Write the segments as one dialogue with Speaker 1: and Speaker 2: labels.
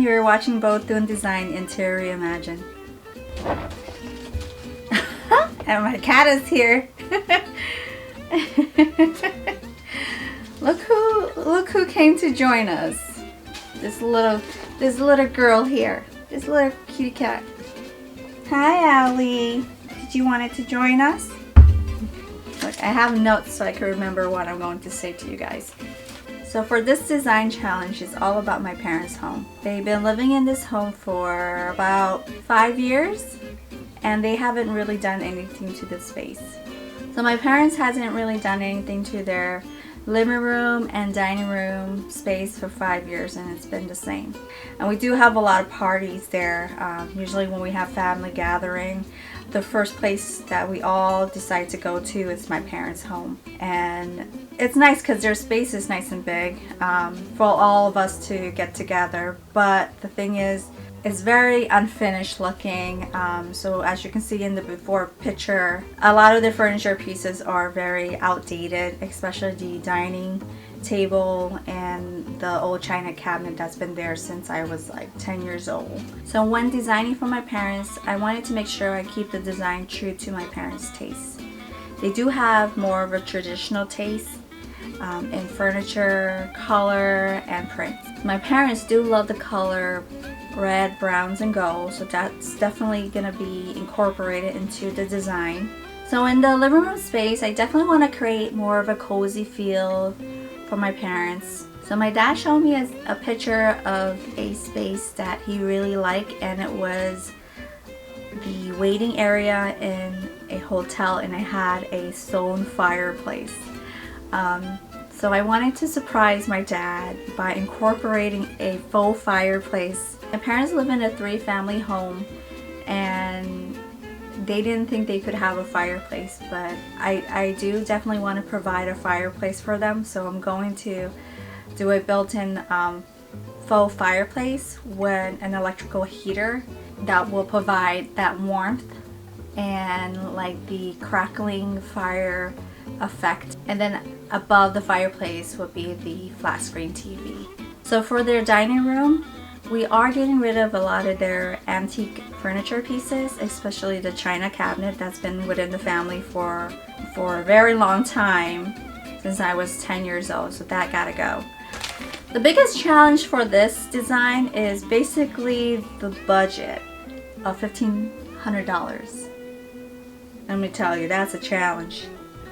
Speaker 1: You're watching Bo Toun Design Interior Reimagined. And my cat is here. Look who came to join us. This little girl here. This little kitty cat. Hi, Allie. Did you want to join us? Look, I have notes so I can remember what I'm going to say to you guys. So for this design challenge, it's all about my parents' home. They've been living in this home for about 5 years, and they haven't really done anything to this space. So my parents hasn't really done anything to their living room and dining room space for 5 years, and it's been the same. And we do have a lot of parties there. Usually when we have family gathering, the first place that we all decide to go to is my parents' home. And it's nice because their space is nice and big for all of us to get together. But the thing is, it's very unfinished looking. So as you can see in the before picture, a lot of the furniture pieces are very outdated, especially the dining table and the old china cabinet that's been there since I was like 10 years old. So when designing for my parents, I wanted to make sure I keep the design true to my parents' taste. They do have more of a traditional taste in furniture, color, and prints. My parents do love the color red, browns, and gold, so that's definitely going to be incorporated into the design. So in the living room space, I definitely want to create more of a cozy feel for my parents. So my dad showed me a picture of a space that he really liked, and it was the waiting area in a hotel, and it had a stone fireplace. So I wanted to surprise my dad by incorporating a faux fireplace. My parents live in a 3-family home, and they didn't think they could have a fireplace, but I do definitely want to provide a fireplace for them. So I'm going to do a built-in faux fireplace with an electrical heater that will provide that warmth and like the crackling fire effect. And then above the fireplace would be the flat screen TV. So for their dining room, we are getting rid of a lot of their antique furniture pieces, especially the china cabinet that's been within the family for a very long time, since I was 10 years old, so that gotta go. The biggest challenge for this design is basically the budget of $1,500. Let me tell you, that's a challenge.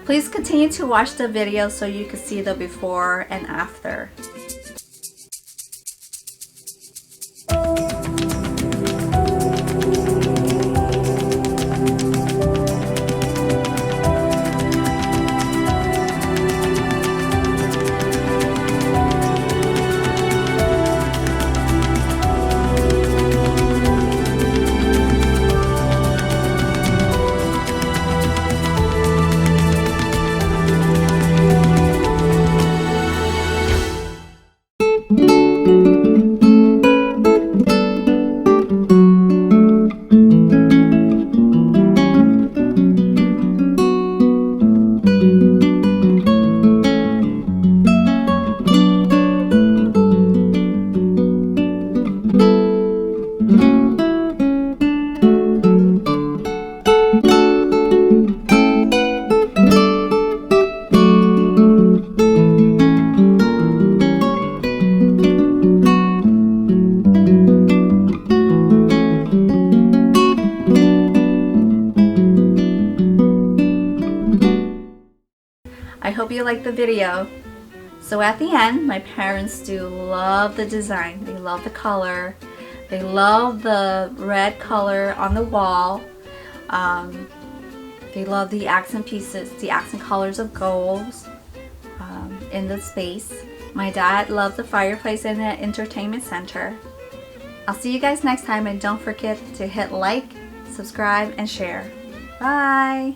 Speaker 1: Please continue to watch the video so you can see the before and after. I hope you liked the video. So at the end, my parents do love the design. They love the color. They love the red color on the wall. They love the accent pieces, the accent colors of golds in the space. My dad loved the fireplace in the entertainment center. I'll see you guys next time, and don't forget to hit like, subscribe, and share. Bye!